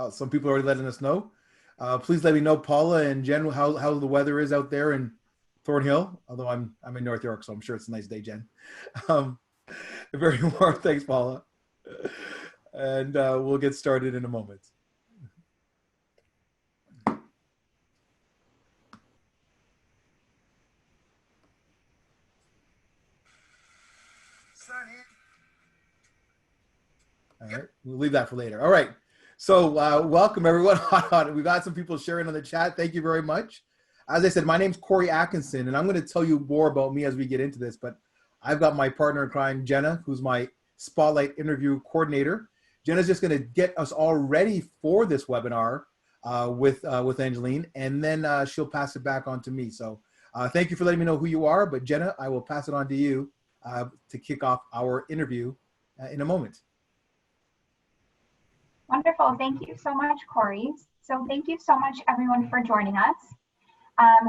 Some people are already letting us know. Please let me know, Paula and Jen, how the weather is out there in Thornhill. Although I'm in North York, so I'm sure it's a nice day, Jen. Very warm. Thanks, Paula. And we'll get started in a moment. All right, we'll leave that for later. All right, so welcome everyone. We've got some people sharing on the chat. Thank you very much. As I said, my name's Cory Atkinson, and I'm going to tell you more about me as we get into this, but I've got my partner in crime, Jenna, who's my Spotlight interview coordinator. Jenna's just going to get us all ready for this webinar with Angeline, and then she'll pass it back on to me. So thank you for letting me know who you are, but Jenna, I will pass it on to you to kick off our interview in a moment. Wonderful. Thank you so much, Cory. So thank you so much, everyone, for joining us.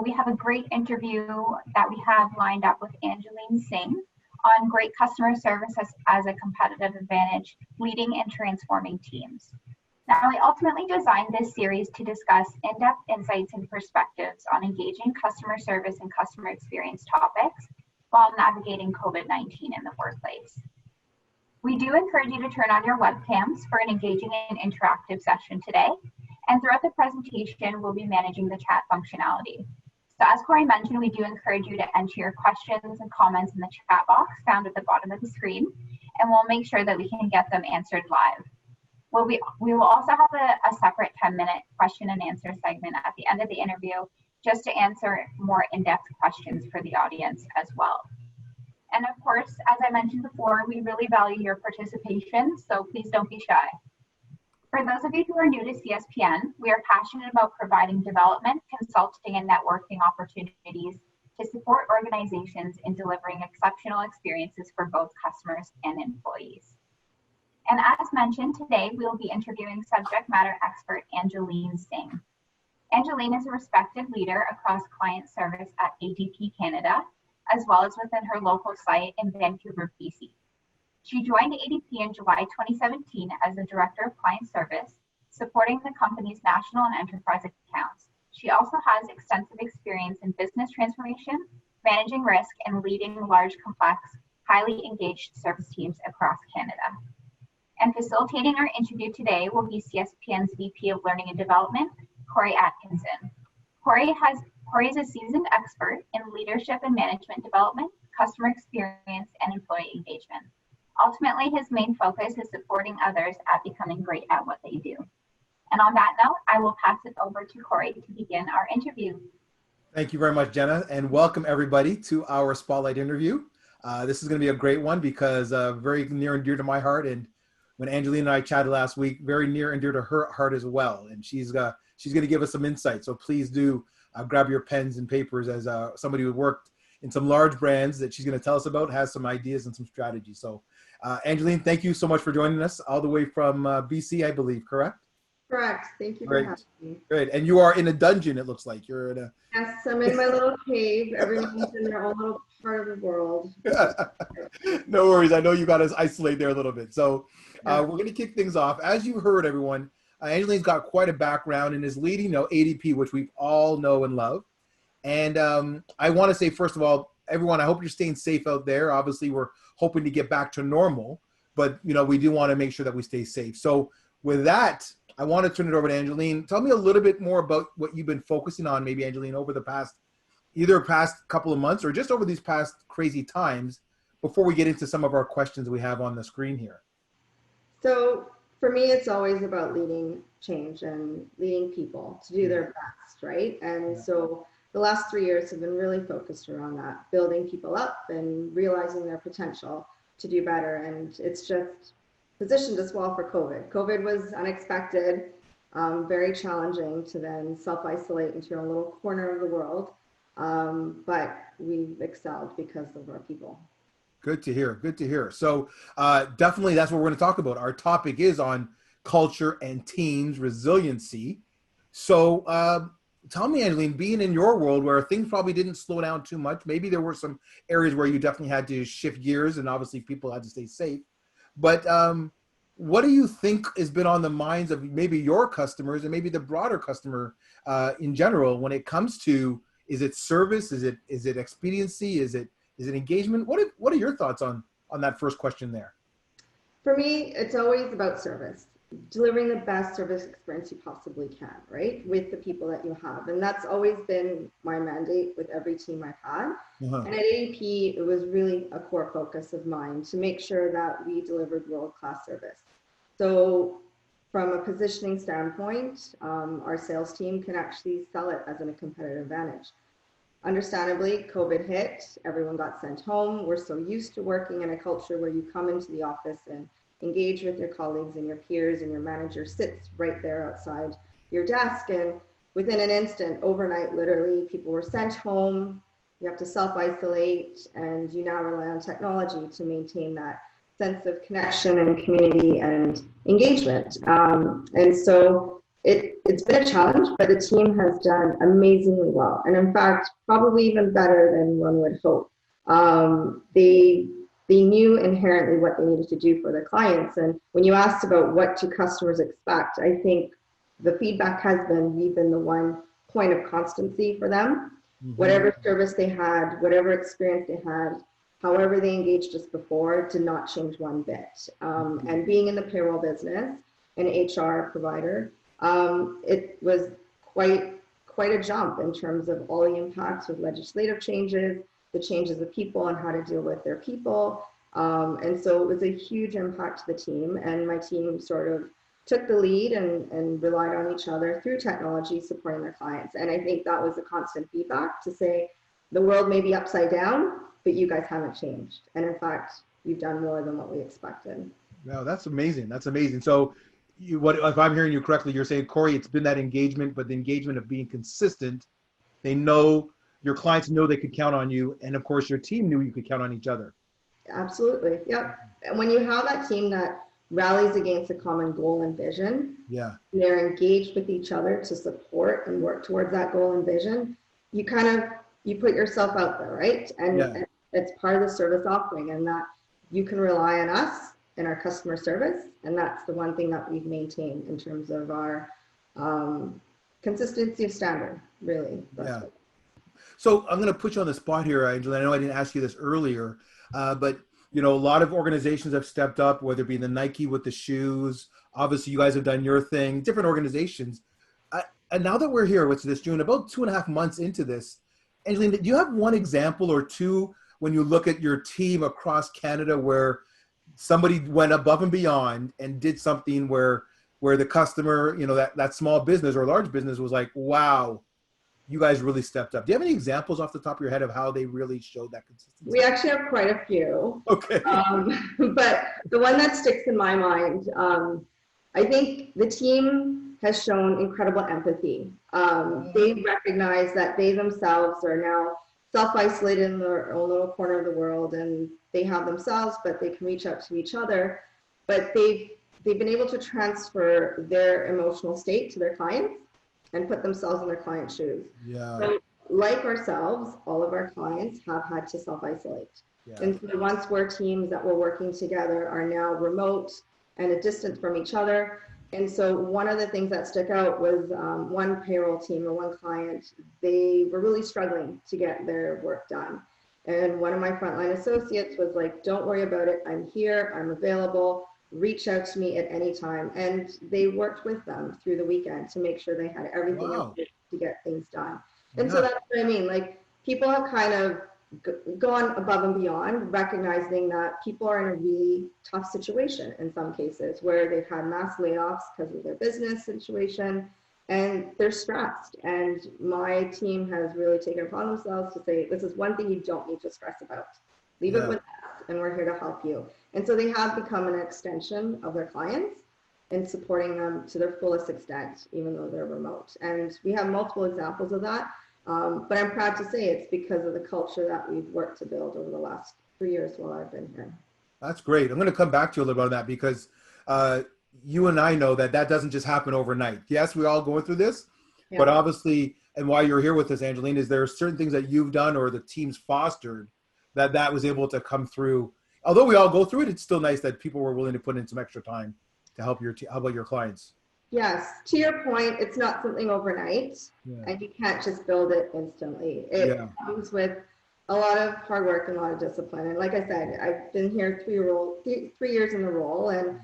We have a great interview that we have lined up with Angeline Singh on great customer service as a competitive advantage, leading and transforming teams. Now, we ultimately designed this series to discuss in-depth insights and perspectives on engaging customer service and customer experience topics while navigating COVID-19 in the workplace. We do encourage you to turn on your webcams for an engaging and interactive session today. And throughout the presentation, we'll be managing the chat functionality. So as Cory mentioned, we do encourage you to enter your questions and comments in the chat box found at the bottom of the screen, and we'll make sure that we can get them answered live. We will also have a separate 10-minute question and answer segment at the end of the interview, just to answer more in-depth questions for the audience as well. And of course, as I mentioned before, we really value your participation, so please don't be shy. For those of you who are new to CSPN, we are passionate about providing development, consulting, and networking opportunities to support organizations in delivering exceptional experiences for both customers and employees. And as mentioned, today we will be interviewing subject matter expert Angeline Singh. Angeline is a respected leader across client service at ADP Canada, as well as within her local site in Vancouver, BC. She joined ADP in July 2017 as the Director of Client Service, supporting the company's national and enterprise accounts. She also has extensive experience in business transformation, managing risk, and leading large, complex, highly engaged service teams across Canada. And facilitating our interview today will be CSPN's VP of Learning and Development, Cory Atkinson. Cory is a seasoned expert in leadership and management development, customer experience, and employee engagement. Ultimately, his main focus is supporting others at becoming great at what they do. And on that note, I will pass it over to Cory to begin our interview. Thank you very much, Jenna, and welcome everybody to our Spotlight interview. This is going to be a great one because very near and dear to my heart. And when Angeline and I chatted last week, very near and dear to her heart as well. And she's going to give us some insight. So please do grab your pens and papers as somebody who worked in some large brands that she's going to tell us about, has some ideas and some strategies. So Angeline, thank you so much for joining us all the way from BC, I believe, correct? Correct. Thank you for having me. Great. And you are in a dungeon, it looks like. You're in a... Yes, I'm in my little cave. Everyone's in their own little part of the world. No worries. I know you got us isolated there a little bit. So we're going to kick things off. As you heard, everyone, Angeline's got quite a background and is leading ADP, which we all know and love. And I want to say, first of all, everyone, I hope you're staying safe out there. Obviously, we're hoping to get back to normal, but we do want to make sure that we stay safe. So with that, I want to turn it over to Angeline. Tell me a little bit more about what you've been focusing on, maybe, Angeline, over the past couple of months or just over these past crazy times before we get into some of our questions we have on the screen here. So for me, it's always about leading change and leading people to do their best, right? And so the last 3 years have been really focused around that, building people up and realizing their potential to do better. And it's just positioned us well for COVID. COVID was unexpected, very challenging to then self-isolate into your own little corner of the world. But we've excelled because of our people. Good to hear. Good to hear. So definitely that's what we're going to talk about. Our topic is on culture and teams resiliency. So tell me, Angeline, being in your world where things probably didn't slow down too much, maybe there were some areas where you definitely had to shift gears and obviously people had to stay safe. But what do you think has been on the minds of maybe your customers and maybe the broader customer in general when it comes to, is it service? Is it expediency? Is it engagement? What are your thoughts on that first question there? For me, it's always about service, delivering the best service experience you possibly can, right? With the people that you have. And that's always been my mandate with every team I've had. Uh-huh. And at ADP, it was really a core focus of mine to make sure that we delivered world-class service. So from a positioning standpoint, our sales team can actually sell it as a competitive advantage. Understandably, COVID hit, everyone got sent home. We're so used to working in a culture where you come into the office and engage with your colleagues and your peers, and your manager sits right there outside your desk. And within an instant, overnight, literally, people were sent home. You have to self-isolate, and you now rely on technology to maintain that sense of connection and community and engagement. And so it's been a challenge, but the team has done amazingly well. And in fact, probably even better than one would hope. They knew inherently what they needed to do for their clients. And when you asked about what do customers expect, I think the feedback has been, we've been the one point of constancy for them. Mm-hmm. Whatever service they had, whatever experience they had, however they engaged us before, did not change one bit. And being in the payroll business, an HR provider, it was quite a jump in terms of all the impacts with legislative changes, the changes of people and how to deal with their people. And so it was a huge impact to the team, and my team sort of took the lead and relied on each other through technology, supporting their clients. And I think that was a constant feedback to say, the world may be upside down, but you guys haven't changed. And in fact, you've done more than what we expected. Wow, that's amazing. That's amazing. So if I'm hearing you correctly, you're saying, Cory, it's been that engagement, but the engagement of being consistent. They know, your clients know they could count on you. And of course, your team knew you could count on each other. Absolutely. Yep. And when you have that team that rallies against a common goal and vision, yeah, they're engaged with each other to support and work towards that goal and vision, you put yourself out there, right? And it's part of the service offering, and that you can rely on us and our customer service. And that's the one thing that we've maintained in terms of our consistency of standard, really. That's So I'm going to put you on the spot here, Angeline. I know I didn't ask you this earlier, but a lot of organizations have stepped up, whether it be the Nike with the shoes. Obviously, you guys have done your thing, different organizations. And now that we're here, what's this, June, about 2.5 months into this, Angeline, do you have one example or two when you look at your team across Canada where somebody went above and beyond and did something where the customer, that small business or large business was like, wow, you guys really stepped up? Do you have any examples off the top of your head of how they really showed that consistency? We actually have quite a few. Okay. But the one that sticks in my mind, I think the team has shown incredible empathy. They recognize that they themselves are now self-isolated in their own little corner of the world, and they have themselves, but they can reach out to each other. But they've been able to transfer their emotional state to their clients and put themselves in their client's shoes. Yeah. So, like ourselves, all of our clients have had to self-isolate. Yeah. And so the once we're teams that were working together are now remote and a distance from each other. And so one of the things that stuck out was one payroll team or one client, they were really struggling to get their work done. And one of my frontline associates was like, don't worry about it. I'm here, I'm available. Reach out to me at any time. And they worked with them through the weekend to make sure they had everything to get things done. And so that's what I mean. Like, people have kind of gone above and beyond, recognizing that people are in a really tough situation in some cases where they've had mass layoffs because of their business situation and they're stressed. And my team has really taken it upon themselves to say, this is one thing you don't need to stress about. Leave it with us, and we're here to help you. And so they have become an extension of their clients and supporting them to their fullest extent, even though they're remote. And we have multiple examples of that. But I'm proud to say it's because of the culture that we've worked to build over the last 3 years while I've been here. That's great. I'm going to come back to you a little bit on that because you and I know that doesn't just happen overnight. Yes, we're all going through this, but obviously, and why you're here with us, Angeline, is there are certain things that you've done or the team's fostered that was able to come through. Although we all go through it, it's still nice that people were willing to put in some extra time to help how about your clients? Yes, to your point, it's not something overnight, and you can't just build it instantly. It comes with a lot of hard work and a lot of discipline. And like I said, I've been here 3 years in the role, and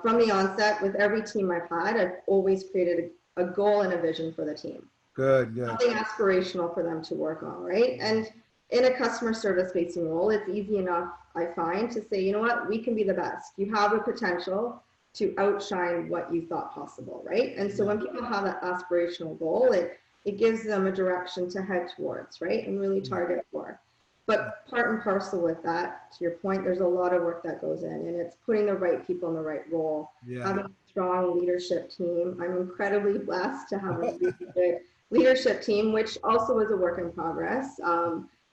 from the onset, with every team I've had, I've always created a goal and a vision for the team. Good. Something aspirational for them to work on, right? And in a customer service facing role, it's easy enough, I find, to say, you know what, we can be the best. You have the potential to outshine what you thought possible, right? And so when people have that aspirational goal, it gives them a direction to head towards, right? And really target for. But part and parcel with that, to your point, there's a lot of work that goes in, and it's putting the right people in the right role, having a strong leadership team. I'm incredibly blessed to have a leadership team, which also is a work in progress,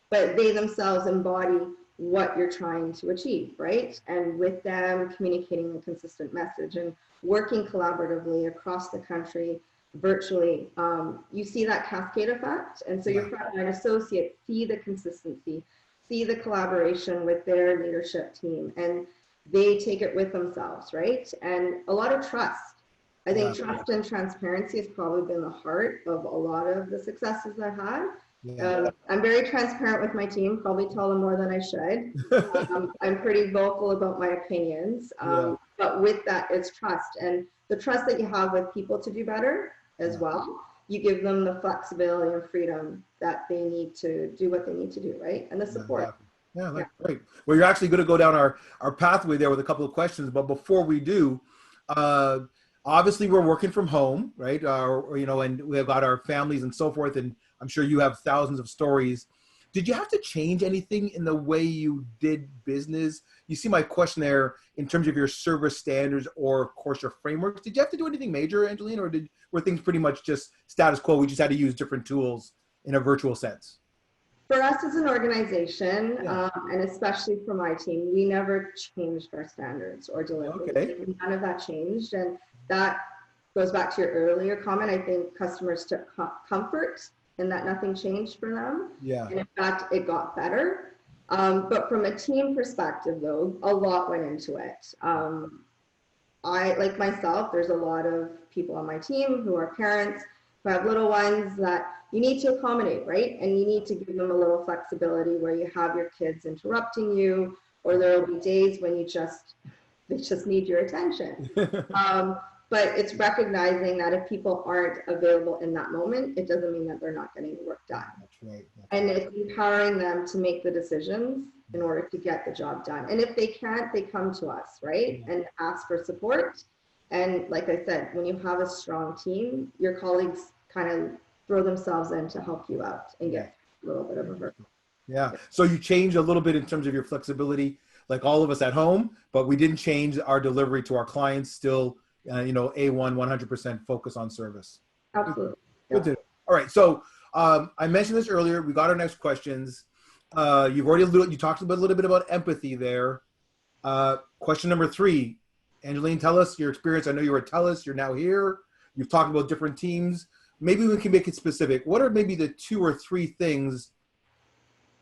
but they themselves embody what you're trying to achieve, right? And with them communicating a consistent message and working collaboratively across the country, virtually, you see that cascade effect. And so your frontline associates see the consistency, see the collaboration with their leadership team, and they take it with themselves, right? And a lot of trust. I think trust and transparency has probably been the heart of a lot of the successes I've had. I'm very transparent with my team, probably tell them more than I should. I'm pretty vocal about my opinions, but with that, it's trust. And the trust that you have with people to do better as well, you give them the flexibility and freedom that they need to do what they need to do, right? And the support. That's great. Well, you're actually going to go down our pathway there with a couple of questions, but before we do, obviously we're working from home, right? And we've got our families and so forth, and I'm sure you have thousands of stories. Did you have to change anything in the way you did business? You see my question there in terms of your service standards or, of course, your frameworks. Did you have to do anything major, Angeline, or were things pretty much just status quo? We just had to use different tools in a virtual sense. For us as an organization, and especially for my team, we never changed our standards or delivery. Okay. None of that changed. And that goes back to your earlier comment. I think customers took comfort in that nothing changed for them. And in fact, it got better. But from a team perspective, though, a lot went into it. Like myself, there's a lot of people on my team who are parents, who have little ones that you need to accommodate, right? And you need to give them a little flexibility where you have your kids interrupting you, or there will be days when they just need your attention. But it's recognizing that if people aren't available in that moment, it doesn't mean that they're not getting the work done. That's right. And it's empowering them to make the decisions in order to get the job done. And if they can't, they come to us, right? And ask for support. And like I said, when you have a strong team, your colleagues kind of throw themselves in to help you out and get a little bit of a break. So you changed a little bit in terms of your flexibility, like all of us at home, but we didn't change our delivery to our clients. Still, A1, 100% focus on service. Absolutely. Good to know. All right. So I mentioned this earlier. We got our next questions. You talked a little bit about empathy there. Question number 3, Angeline, tell us your experience. I know you were at TELUS. You're now here. You've talked about different teams. Maybe we can make it specific. What are maybe the 2 or 3 things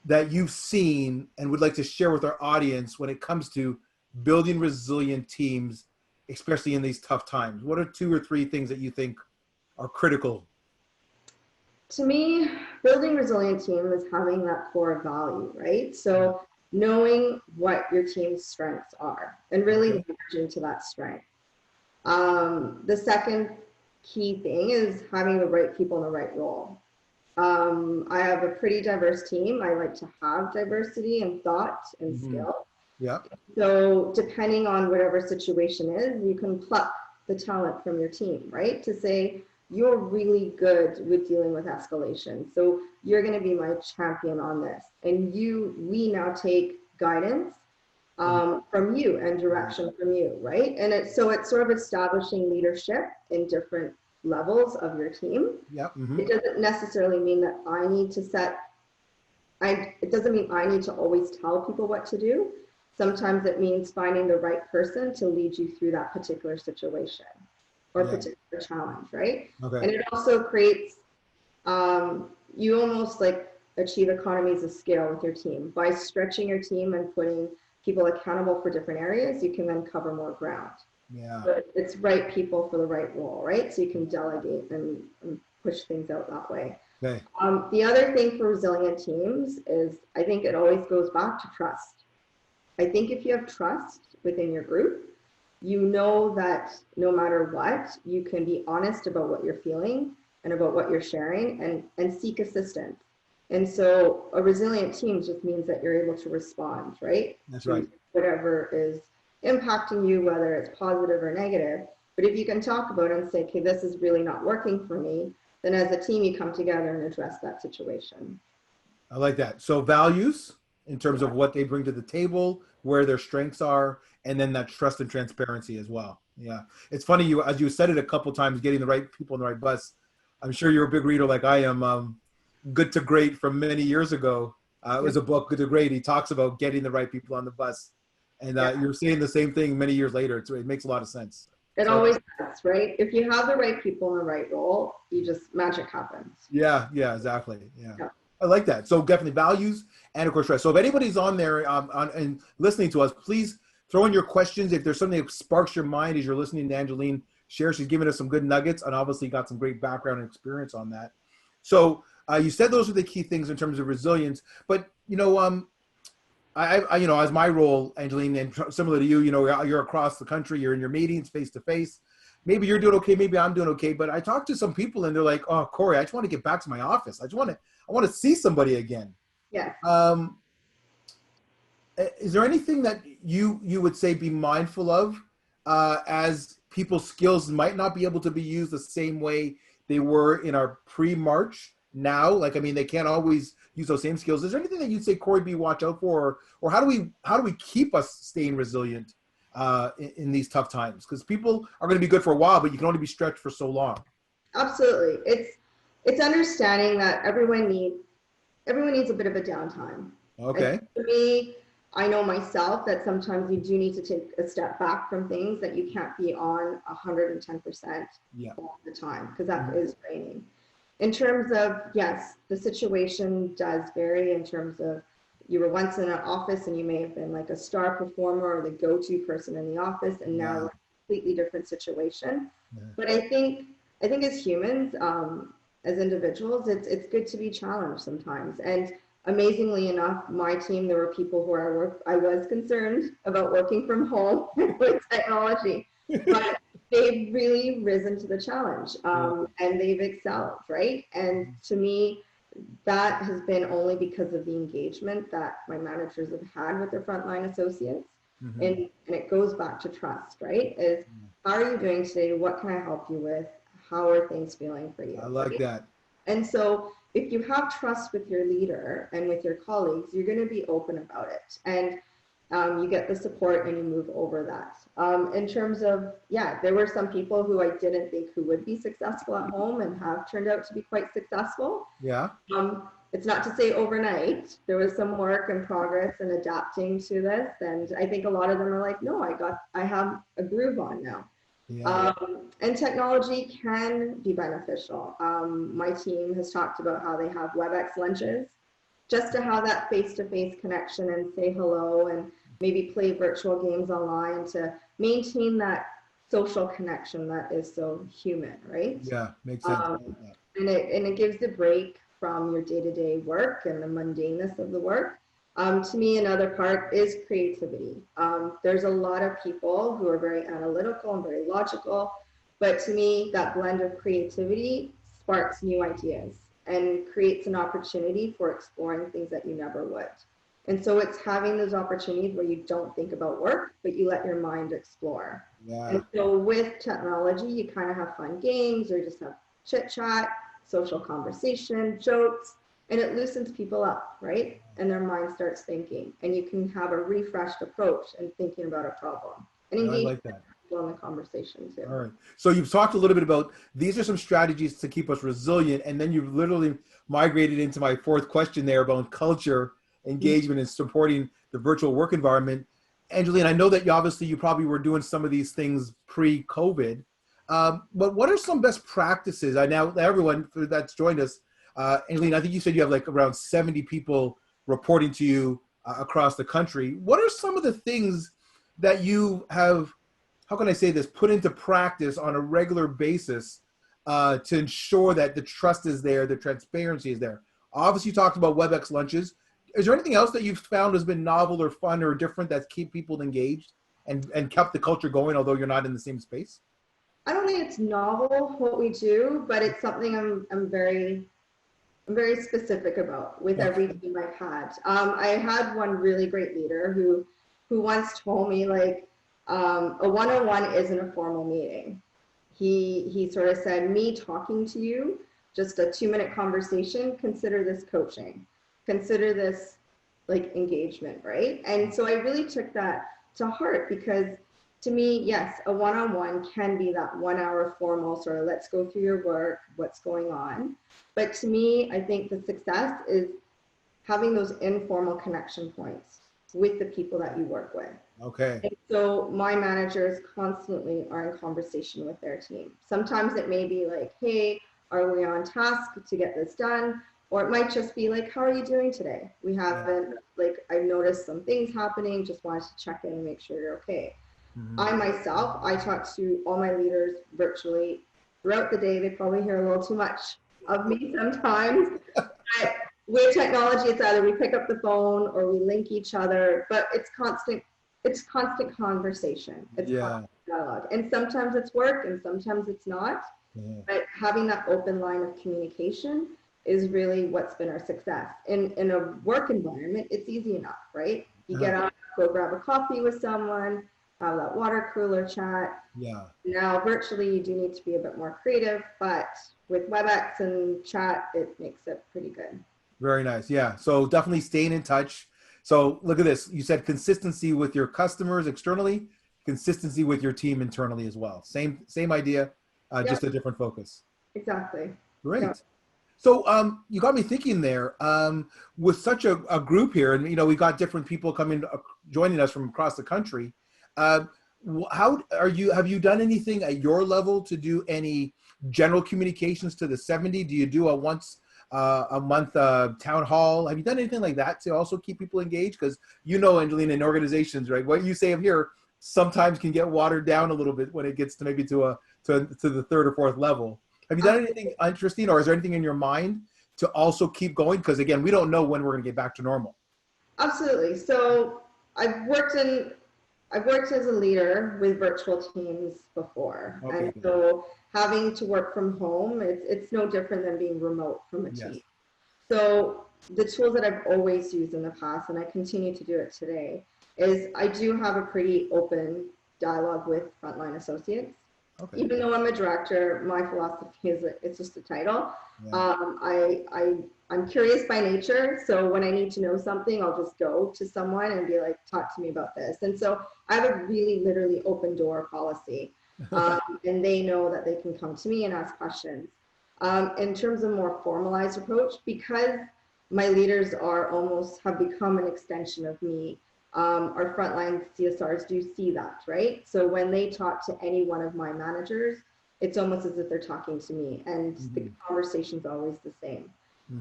that you've seen and would like to share with our audience when it comes to building resilient teams, especially in these tough times? What are 2 or 3 things that you think are critical? To me, building resilient team is having that core value, right? So knowing what your team's strengths are and really leveraging to that strength. The second key thing is having the right people in the right role. I have a pretty diverse team. I like to have diversity in thought and skill. So depending on whatever situation is, you can pluck the talent from your team, right? To say, you're really good with dealing with escalation. So you're going to be my champion on this. And we now take guidance from you and direction from you, right? And it's sort of establishing leadership in different levels of your team. It doesn't necessarily mean that I need to it doesn't mean I need to always tell people what to do. Sometimes it means finding the right person to lead you through that particular situation or particular challenge, right? And it also creates, you almost achieve economies of scale with your team. By stretching your team and putting people accountable for different areas, you can then cover more ground. Yeah. But it's right people for the right role, right? So you can delegate and push things out that way. Okay. The other thing for resilient teams is I think it always goes back to trust. I think if you have trust within your group, you know that no matter what, you can be honest about what you're feeling and about what you're sharing and seek assistance. And so a resilient team just means that you're able to respond, right? That's to right. whatever is impacting you, whether it's positive or negative. But if you can talk about it and say, okay, this is really not working for me, then as a team, you come together and address that situation. I like that. So values in terms of what they bring to the table, where their strengths are, and then that trust and transparency as well. Yeah. It's funny, you as you said it a couple times, getting the right people on the right bus. I'm sure you're a big reader like I am. Good to Great from many years ago. It was a book, Good to Great. He talks about getting the right people on the bus. And you're saying the same thing many years later. It makes a lot of sense. It always does, right? If you have the right people in the right role, you just magic happens. Yeah, exactly. Yeah. I like that. So definitely values and of course trust. So if anybody's on there and listening to us, please throw in your questions. If there's something that sparks your mind as you're listening to Angeline share, she's giving us some good nuggets and obviously got some great background and experience on that. So you said those are the key things in terms of resilience, but I as my role, Angeline, and similar to you, you're across the country, you're in your meetings face to face. Maybe you're doing okay, maybe I'm doing okay, but I talk to some people and they're like, "Oh, Cory, I just want to get back to my office. I want to see somebody again." Yeah. Is there anything that you would say be mindful of as people's skills might not be able to be used the same way they were in our pre-March now? Like, I mean, they can't always use those same skills. Is there anything that you'd say, Cory, be watch out for, or how do we keep us staying resilient in these tough times? Because people are going to be good for a while, but you can only be stretched for so long. Absolutely. It's understanding that everyone needs a bit of a downtime. Okay. And for me, I know myself that sometimes you do need to take a step back from things, that you can't be on 110% all the time, because that is draining. In terms of, yes, the situation does vary in terms of you were once in an office and you may have been like a star performer or the go-to person in the office, and now we're in a completely different situation. But I think as humans, as individuals, it's good to be challenged sometimes. And amazingly enough, my team, there were people who I was concerned about working from home with technology, but they've really risen to the challenge and they've excelled, right? And to me, that has been only because of the engagement that my managers have had with their frontline associates. And it goes back to trust, right? Is how are you doing today? What can I help you with? How are things feeling for you? I like that. And so if you have trust with your leader and with your colleagues, you're going to be open about it. And you get the support and you move over that. In terms of, there were some people who I didn't think who would be successful at home and have turned out to be quite successful. Yeah. It's not to say overnight. There was some work and progress and adapting to this. And I think a lot of them are like, no, I have a groove on now. And technology can be beneficial. My team has talked about how they have WebEx lunches just to have that face-to-face connection and say hello and maybe play virtual games online to maintain that social connection that is so human, right? Yeah, makes sense. And it gives a break from your day-to-day work and the mundaneness of the work. To me, another part is creativity. There's a lot of people who are very analytical and very logical, but to me, that blend of creativity sparks new ideas and creates an opportunity for exploring things that you never would. And so it's having those opportunities where you don't think about work, but you let your mind explore. And so with technology, you kind of have fun games or just have chit chat, social conversation, jokes, and it loosens people up, right? And their mind starts thinking, and you can have a refreshed approach and thinking about a problem and engage like that. people in the conversation too. All right. So you've talked a little bit about these are some strategies to keep us resilient, and then you've literally migrated into my fourth question there about culture, engagement, and supporting the virtual work environment. Angeline, I know that you probably were doing some of these things pre-COVID, but what are some best practices? I now everyone that's joined us, Angeline, I think you said you have like around 70 people reporting to you across the country. What are some of the things that you have how can I say this, put into practice on a regular basis to ensure that the trust is there, the transparency is there? Obviously, you talked about WebEx lunches. Is there anything else that you've found has been novel or fun or different that's keep people engaged and kept the culture going, although you're not in the same space? I don't think it's novel what we do, but it's something I'm very specific about with every team I've had. I had one really great leader who once told me, like, a one-on-one isn't a formal meeting. He sort of said, me talking to you, just a 2-minute conversation, consider this coaching, consider this like engagement, right? And so I really took that to heart, because to me, yes, a one-on-one can be that 1 hour formal sort of, let's go through your work, what's going on. But to me, I think the success is having those informal connection points with the people that you work with. Okay. And so my managers constantly are in conversation with their team. Sometimes it may be like, hey, are we on task to get this done? Or it might just be like, how are you doing today? We haven't, like, I've noticed some things happening, just wanted to check in and make sure you're okay. I myself, I talk to all my leaders virtually throughout the day. They probably hear a little too much of me sometimes. But with technology, it's either we pick up the phone or we link each other, but it's constant conversation. It's constant dialogue. And sometimes it's work and sometimes it's not. But having that open line of communication is really what's been our success. In a work environment, it's easy enough, right? You get up, go grab a coffee with someone, have that water cooler chat. Now, virtually, you do need to be a bit more creative, but with WebEx and chat, it makes it pretty good. Very nice. Yeah. So definitely staying in touch. So look at this. You said consistency with your customers externally, consistency with your team internally as well. Same idea, just a different focus. Exactly. Great. Yeah. So you got me thinking there, with such a group here, and we got different people coming, joining us from across the country. How have you done anything at your level to do any general communications to the 70? Do you do a once a month town hall? Have you done anything like that to also keep people engaged? Because Angeline, in organizations, right, what you say up here sometimes can get watered down a little bit when it gets to maybe to the third or fourth level. Have you done anything interesting, or is there anything in your mind to also keep going? Because again, we don't know when we're going to get back to normal. Absolutely. So I've worked as a leader with virtual teams before. Okay, and so having to work from home, it's no different than being remote from a team. So the tools that I've always used in the past, and I continue to do it today, is I do have a pretty open dialogue with frontline associates. Okay. Even though I'm a director, my philosophy is that it's just a title. I'm curious by nature, so when I need to know something, I'll just go to someone and be like, talk to me about this. And so I have a really literally open door policy, and they know that they can come to me and ask questions. In terms of more formalized approach, because my leaders have become an extension of me, our frontline CSRs do see that, right? So when they talk to any one of my managers, it's almost as if they're talking to me, and the conversation's always the same.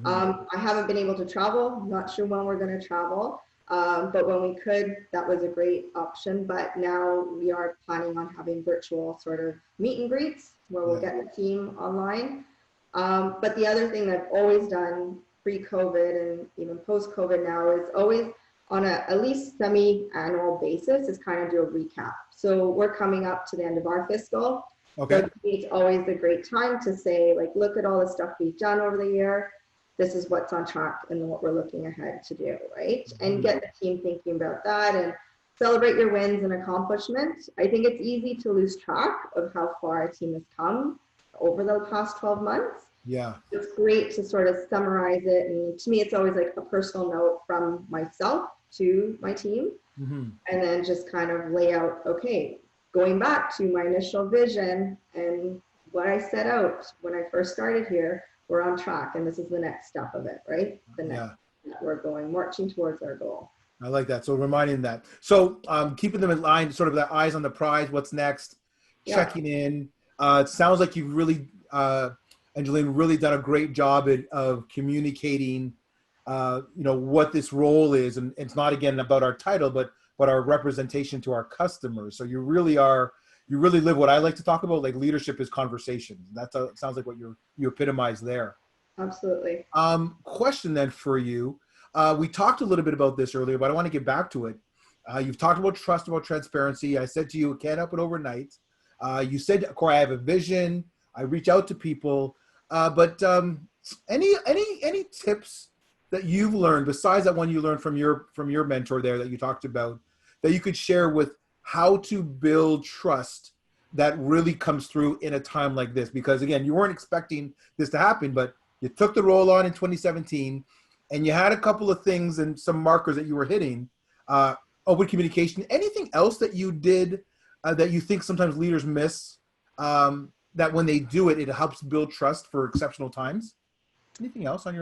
I haven't been able to travel, not sure when we're going to travel, but when we could, that was a great option. But now we are planning on having virtual sort of meet and greets where we'll get the team online. But the other thing I've always done pre-COVID and even post-COVID now is always on at least semi-annual basis is kind of do a recap. So we're coming up to the end of our fiscal. Okay. So it's always a great time to say, like, look at all the stuff we've done over the year. This is what's on track and what we're looking ahead to do, right? And get the team thinking about that and celebrate your wins and accomplishments. I think it's easy to lose track of how far a team has come over the past 12 months. Yeah. It's great to sort of summarize it. And to me, it's always like a personal note from myself to my team. And then just kind of lay out, okay, going back to my initial vision and what I set out when I first started here, we're on track, and this is the next step of it, right? The next we're marching towards our goal. I like that. So reminding that. So keeping them in line, sort of the eyes on the prize, what's next, checking in. It sounds like you've really, Angeline, really done a great job of communicating, what this role is. And it's not, again, about our title, but our representation to our customers. So you really are, you really live what I like to talk about, like leadership is conversation. Sounds like what you epitomize there. Absolutely. Question then for you. We talked a little bit about this earlier, but I want to get back to it. You've talked about trust, about transparency. I said to you, it can't happen overnight. You said, Cory, I have a vision. I reach out to people. But any tips that you've learned besides that one you learned from your mentor there that you talked about that you could share with how to build trust that really comes through in a time like this? Because again, you weren't expecting this to happen, but you took the role on in 2017 and you had a couple of things and some markers that you were hitting. Open communication. Anything else that you did that you think sometimes leaders miss, that when they do it, it helps build trust for exceptional times? Anything else as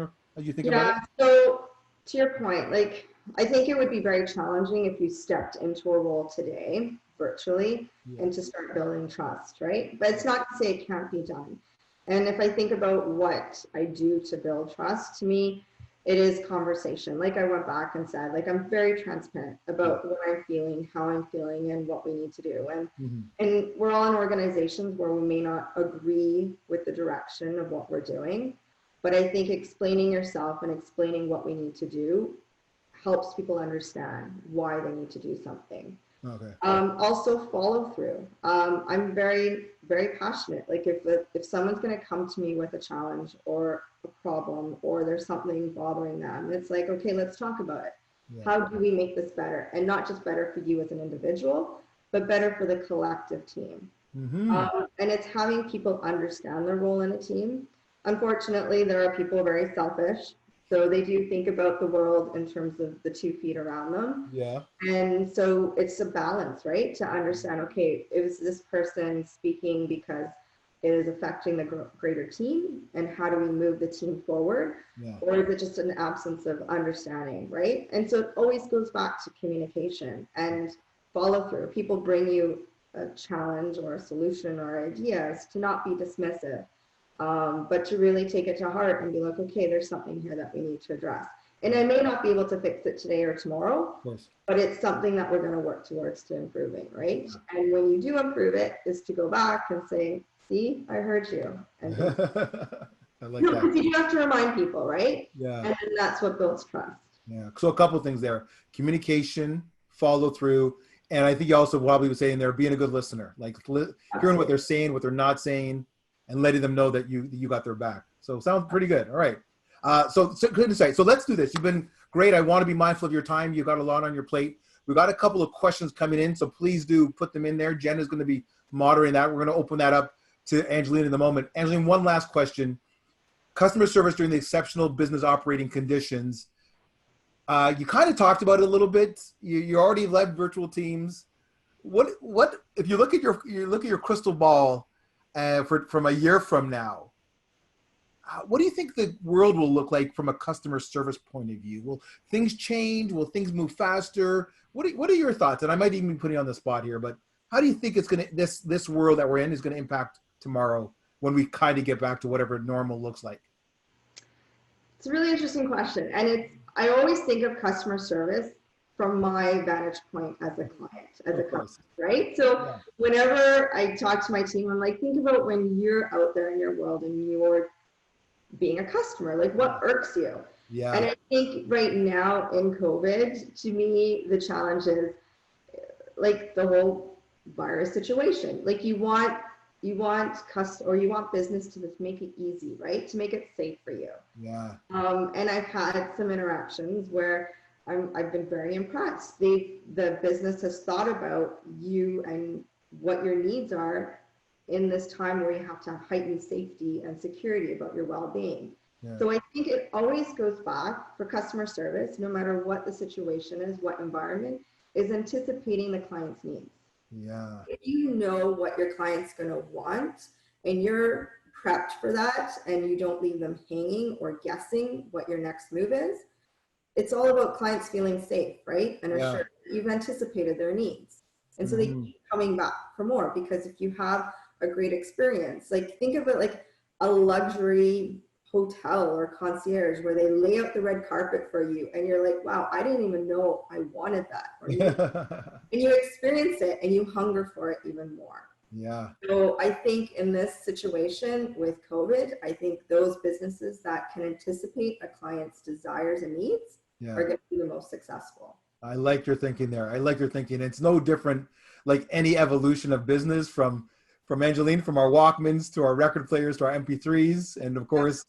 you think about it? So to your point, like, I think it would be very challenging if you stepped into a role today virtually and to start building trust, right? But it's not to say it can't be done. And if I think about what I do to build trust, to me, it is conversation. Like I went back and said, like, I'm very transparent about what I'm feeling, how I'm feeling, and what we need to do. And we're all in organizations where we may not agree with the direction of what we're doing. But I think explaining yourself and explaining what we need to do helps people understand why they need to do something. Okay. Also follow through. I'm very, very passionate. Like if someone's going to come to me with a challenge or a problem or there's something bothering them, it's like, okay, let's talk about it. Yeah. How do we make this better? And not just better for you as an individual, but better for the collective team. And it's having people understand their role in a team. Unfortunately, there are people very selfish. So they do think about the world in terms of the 2 feet around them. Yeah. And so it's a balance, right? To understand, okay, is this person speaking because it is affecting the greater team? And how do we move the team forward? Yeah. Or is it just an absence of understanding, right? And so it always goes back to communication and follow through. People bring you a challenge or a solution or ideas, to not be dismissive. But to really take it to heart and be like, okay, there's something here that we need to address. And I may not be able to fix it today or tomorrow, but it's something that we're going to work towards to improving, right? And when you do improve it, is to go back and say, see, I heard you. And I like that. Because you do have to remind people, right? Yeah. And then that's what builds trust. Yeah. So a couple of things there: communication, follow through, and I think you also probably would say in there, being a good listener, like hearing what they're saying, what they're not saying, and letting them know that you got their back. So sounds pretty good. All right. So good insight. So let's do this. You've been great. I want to be mindful of your time. You've got a lot on your plate. We've got a couple of questions coming in, so please do put them in there. Jen is going to be moderating that. We're going to open that up to Angeline in a moment. Angeline, one last question. Customer service during the exceptional business operating conditions. You kind of talked about it a little bit. You already led virtual teams. What if you look at your crystal ball from a year from now? What do you think the world will look like from a customer service point of view? Will things change? Will things move faster? What are your thoughts? And I might even be putting you on the spot here, but how do you think it's going to this world that we're in is going to impact tomorrow when we kind of get back to whatever normal looks like? It's a really interesting question, and I always think of customer service from my vantage point as a client, as a customer, right? So whenever I talk to my team, I'm like, think about when you're out there in your world and you're being a customer, like what irks you? Yeah. And I think right now in COVID, to me, the challenge is like the whole virus situation. Like you want business to just make it easy, right? To make it safe for you. Yeah. And I've had some interactions where I've been very impressed. The business has thought about you and what your needs are in this time where you have to have heightened safety and security about your well-being. Yeah. So I think it always goes back for customer service, no matter what the situation is, what environment, is anticipating the client's needs. Yeah. If you know what your client's going to want and you're prepped for that and you don't leave them hanging or guessing what your next move is, it's all about clients feeling safe, right? And assured that you've anticipated their needs. And so they keep coming back for more, because if you have a great experience, like think of it like a luxury hotel or concierge where they lay out the red carpet for you and you're like, wow, I didn't even know I wanted that. Or and you experience it and you hunger for it even more. Yeah. So I think in this situation with COVID, I think those businesses that can anticipate a client's desires and needs Yeah. are going to be the most successful. I like your thinking there. I like your thinking. It's no different like any evolution of business from Angeline, from our Walkmans to our record players to our MP3s, and of course,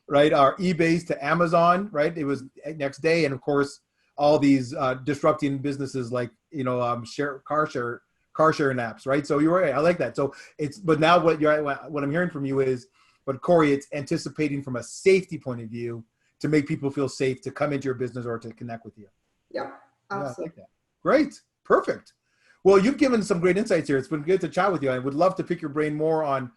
right, our eBays to Amazon, right? It was next day, and of course, all these disrupting businesses like car sharing apps, right? So you're right. I like that. So it's but now what I'm hearing from you is, but Cory, it's anticipating from a safety point of view to make people feel safe to come into your business or to connect with you. Yeah, Yeah, I absolutely. like that. Great. Perfect. Well, you've given some great insights here. It's been good to chat with you. I would love to pick your brain more on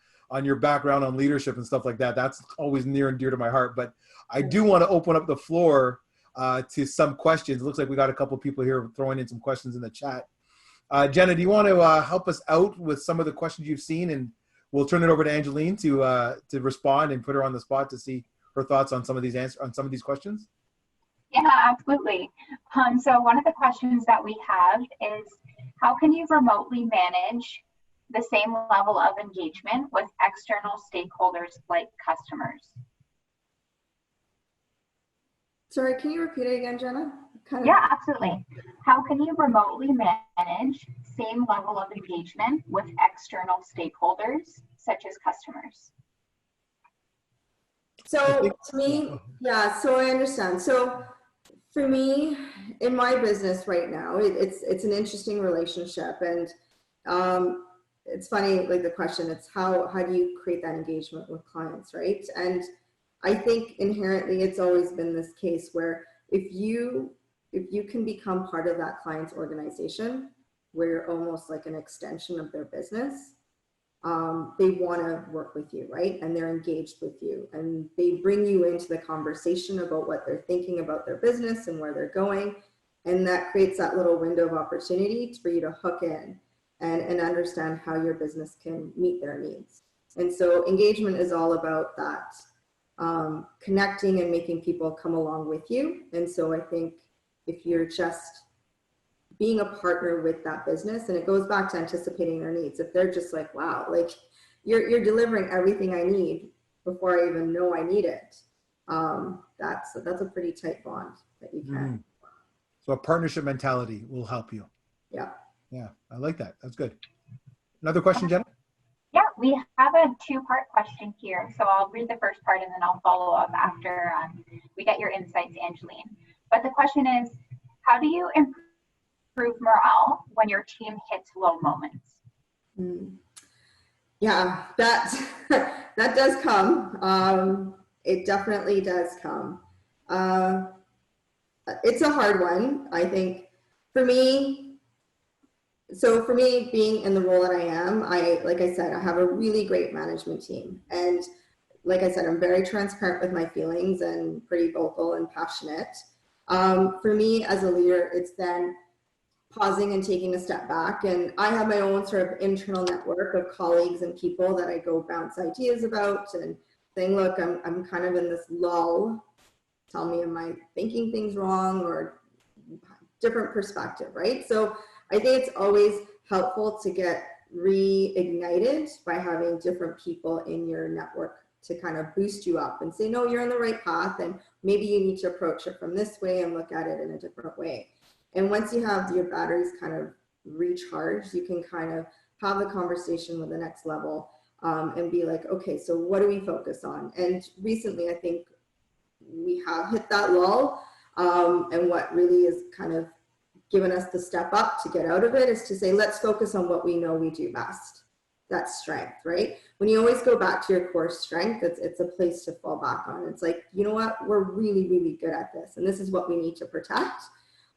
your background on leadership and stuff like that. That's always near and dear to my heart. But I do want to open up the floor to some questions. It looks like we got a couple of people here throwing in some questions in the chat. Jenna, do you want to help us out with some of the questions you've seen? And we'll turn it over to Angeline to respond and put her on the spot to see her thoughts on some of these questions. Yeah, absolutely. So one of the questions that we have is, how can you remotely manage the same level of engagement with external stakeholders like customers? Sorry, can you repeat it again, Jenna? Yeah, absolutely. How can you remotely manage same level of engagement with external stakeholders such as customers? So to me, yeah, so I understand. So for me, in my business right now, it's an interesting relationship, and it's funny, like the question, it's how do you create that engagement with clients, right? And I think inherently it's always been this case where if you can become part of that client's organization, where you're almost like an extension of their business, they want to work with you, right? And they're engaged with you, and they bring you into the conversation about what they're thinking about their business and where they're going. And that creates that little window of opportunity for you to hook in and understand how your business can meet their needs. And so engagement is all about that, connecting and making people come along with you. And so I think if you're just being a partner with that business, and it goes back to anticipating their needs. If they're just like, wow, like you're delivering everything I need before I even know I need it, that's a pretty tight bond that you can. So a partnership mentality will help you. Yeah. Yeah, I like that. That's good. Another question, Jenna? Yeah, we have a two-part question here. So I'll read the first part and then I'll follow up after we get your insights, Angeline. But the question is, how do you improve morale when your team hits low moments? Yeah, that does come. It definitely does come. It's a hard one, I think, for me. So for me, being in the role that I am, like I said, I have a really great management team. And like I said, I'm very transparent with my feelings and pretty vocal and passionate. For me as a leader, it's then pausing and taking a step back. And I have my own sort of internal network of colleagues and people that I go bounce ideas about and saying, look, I'm kind of in this lull. Tell me, am I thinking things wrong or different perspective, right? So I think it's always helpful to get reignited by having different people in your network to kind of boost you up and say, no, you're on the right path, and maybe you need to approach it from this way and look at it in a different way. And once you have your batteries kind of recharged, you can kind of have the conversation with the next level, and be like, okay, so what do we focus on? And recently, I think we have hit that lull, and what really is kind of given us the step up to get out of it is to say, let's focus on what we know we do best. That's strength, right? When you always go back to your core strength, it's a place to fall back on. It's like, you know what, we're really, really good at this, and this is what we need to protect.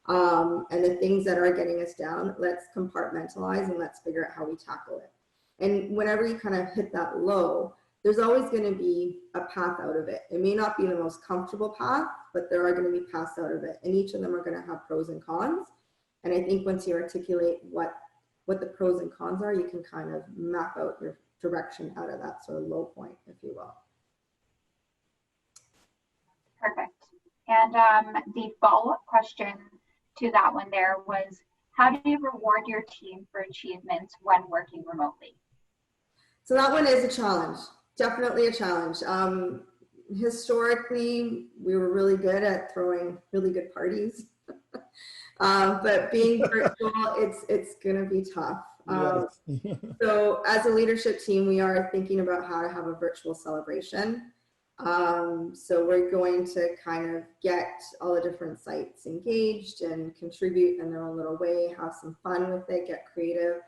And the things that are getting us down, let's compartmentalize and let's figure out how we tackle it. And whenever you kind of hit that low, there's always going to be a path out of it. It may not be the most comfortable path, but there are going to be paths out of it. And each of them are going to have pros and cons. And I think once you articulate what the pros and cons are, you can kind of map out your direction out of that sort of low point, if you will. Perfect. And the follow-up question to that one there was, how do you reward your team for achievements when working remotely? So that one is a challenge, definitely a challenge. Historically, we were really good at throwing really good parties, but being virtual, it's going to be tough. Yes. So as a leadership team, we are thinking about how to have a virtual celebration. So we're going to kind of get all the different sites engaged and contribute in their own little way, have some fun with it, get creative.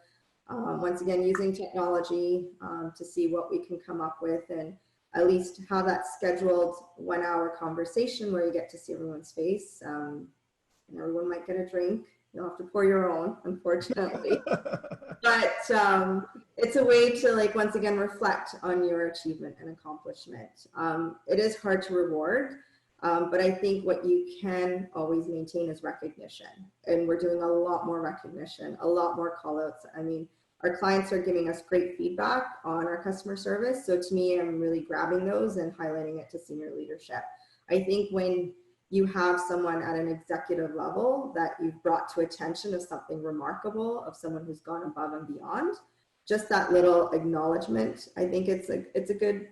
Once again, using technology to see what we can come up with, and at least have that scheduled 1 hour conversation where you get to see everyone's face. And everyone might get a drink. You'll have to pour your own, unfortunately. But it's a way to, like, once again, reflect on your achievement and accomplishment. It is hard to reward, but I think what you can always maintain is recognition. And we're doing a lot more recognition, a lot more call outs. I mean, our clients are giving us great feedback on our customer service. So to me, I'm really grabbing those and highlighting it to senior leadership. I think when you have someone at an executive level that you've brought to attention of something remarkable, of someone who's gone above and beyond, just that little acknowledgement, I think it's a good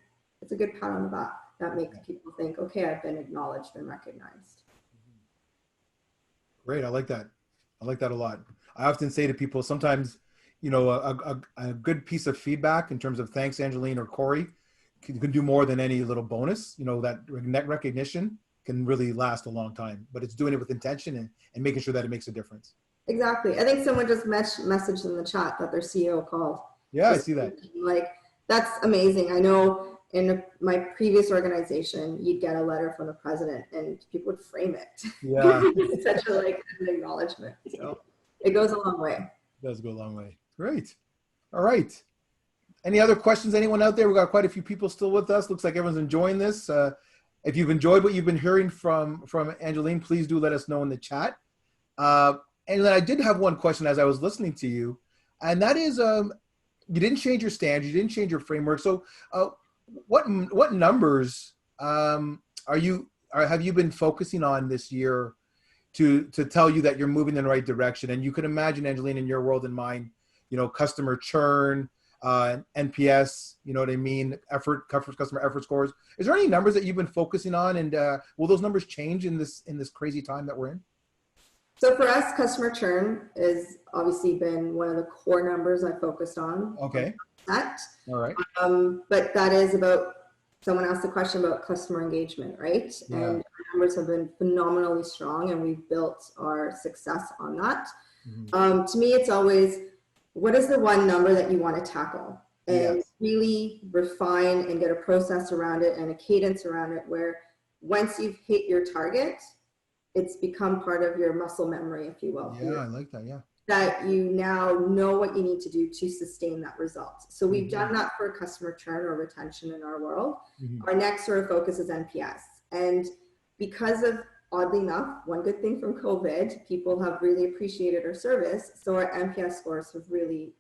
pat on the back that makes people think, okay, I've been acknowledged and recognized. Great, I like that. I like that a lot. I often say to people, sometimes, you know, a good piece of feedback in terms of thanks, Angeline or Cory, can do more than any little bonus. You know, that net recognition can really last a long time, but it's doing it with intention and making sure that it makes a difference. Exactly. I think someone just messaged in the chat that their CEO called. Yeah, I see that. Like, that's amazing. I know in my previous organization, you'd get a letter from the president and people would frame it. Yeah. It's such a, like, an acknowledgement. So it goes a long way. It does go a long way. Great. All right. Any other questions? Anyone out there? We've got quite a few people still with us. Looks like everyone's enjoying this. If you've enjoyed what you've been hearing from Angeline, please do let us know in the chat. And then I did have one question as I was listening to you, and that is, you didn't change your standards, you didn't change your framework. So what numbers have you been focusing on this year to tell you that you're moving in the right direction? And you can imagine, Angeline, in your world and mine, you know, customer churn, NPS, you know what I mean, customer effort scores. Is there any numbers that you've been focusing on, and will those numbers change in this crazy time that we're in? So for us, customer churn has obviously been one of the core numbers I focused on. Okay. That. All right. But that is about, someone asked the question about customer engagement, right? Yeah. And our numbers have been phenomenally strong, and we've built our success on that. Mm-hmm. To me, it's always, what is the one number that you want to tackle? And really refine and get a process around it and a cadence around it, where once you've hit your target, it's become part of your muscle memory, if you will. Yeah, I like that, yeah. That you now know what you need to do to sustain that result. So we've done that for customer churn or retention in our world. Our next sort of focus is NPS. And because of, oddly enough, one good thing from COVID, people have really appreciated our service. So our NPS scores have really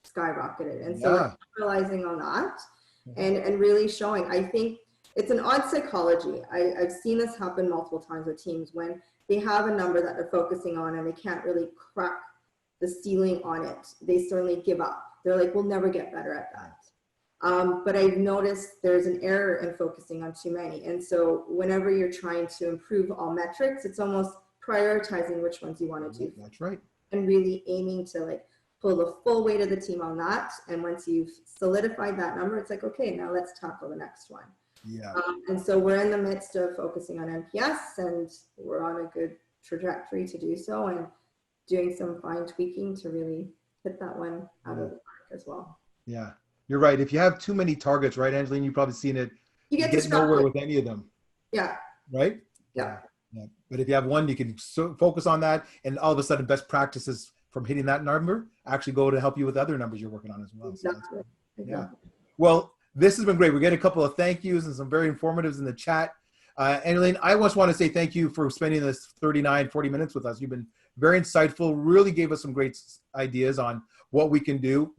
skyrocketed. And so we're capitalizing on that and really showing. I think it's an odd psychology. I've seen this happen multiple times with teams when they have a number that they're focusing on and they can't really crack the ceiling on it. They certainly give up. They're like, we'll never get better at that. But I've noticed there's an error in focusing on too many. And so whenever you're trying to improve all metrics, it's almost prioritizing which ones you want to do. That's right. And really aiming to, like, pull the full weight of the team on that. And once you've solidified that number, it's like, okay, now let's tackle the next one. Yeah. And so we're in the midst of focusing on NPS, and we're on a good trajectory to do so, and doing some fine tweaking to really hit that one out of the park as well. Yeah, you're right. If you have too many targets, right, Angeline, you've probably seen it. You get nowhere with any of them. Yeah. Right? Yeah. Yeah. But if you have one, you can focus on that, and all of a sudden best practices from hitting that number actually go to help you with other numbers you're working on as well. Exactly. So yeah. Well, this has been great. We get a couple of thank yous and some very informatives in the chat. Angeline, I just want to say thank you for spending this 40 minutes with us. You've been very insightful, really gave us some great ideas on what we can do.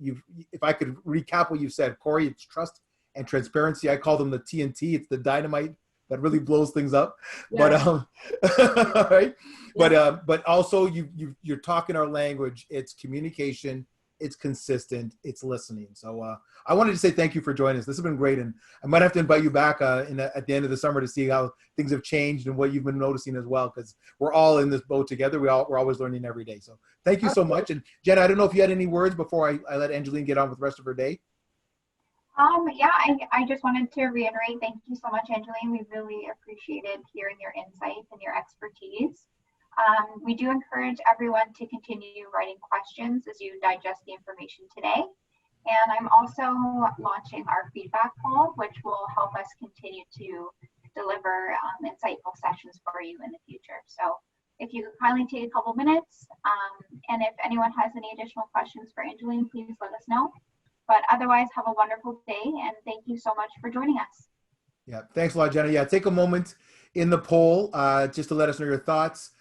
If I could recap what you said, Cory, it's trust and transparency. I call them the TNT. It's the dynamite that really blows things up. Yeah. But right. Yeah. But also you're talking our language. It's communication it's consistent, it's listening. So I wanted to say thank you for joining us. This has been great, and I might have to invite you back at the end of the summer to see how things have changed and what you've been noticing as well, because we're all in this boat together. We're always learning every day. So thank you so much. And Jen, I don't know if you had any words before I let Angeline get on with the rest of her day. Yeah, I just wanted to reiterate, thank you so much, Angeline. We really appreciated hearing your insights and your expertise. We do encourage everyone to continue writing questions as you digest the information today. And I'm also launching our feedback poll, which will help us continue to deliver insightful sessions for you in the future. So if you could kindly take a couple minutes, and if anyone has any additional questions for Angeline, please let us know. But otherwise, have a wonderful day, and thank you so much for joining us. Yeah, thanks a lot, Jenna. Yeah, take a moment in the poll just to let us know your thoughts.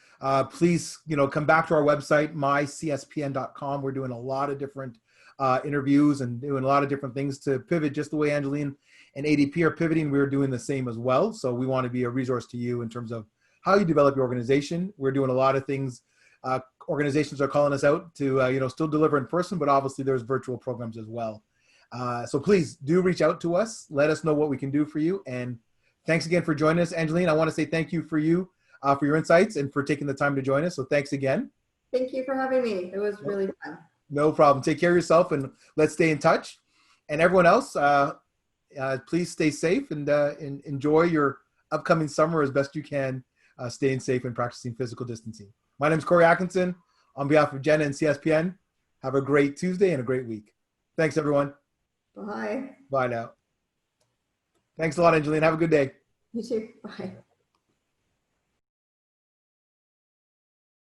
Please, come back to our website, mycspn.com. We're doing a lot of different interviews and doing a lot of different things to pivot just the way Angeline and ADP are pivoting. We're doing the same as well. So we want to be a resource to you in terms of how you develop your organization. We're doing a lot of things. Organizations are calling us out to, still deliver in person, but obviously there's virtual programs as well. So please do reach out to us. Let us know what we can do for you. And thanks again for joining us, Angeline. I want to say thank you for your insights and for taking the time to join us. So thanks again. Thank you for having me. It was really fun. No problem. Take care of yourself, and let's stay in touch. And everyone else, please stay safe and enjoy your upcoming summer as best you can, staying safe and practicing physical distancing. My name is Cory Atkinson. On behalf of Jenna and CSPN, have a great Tuesday and a great week. Thanks, everyone. Bye. Bye now. Thanks a lot, Angeline. Have a good day. You too. Bye.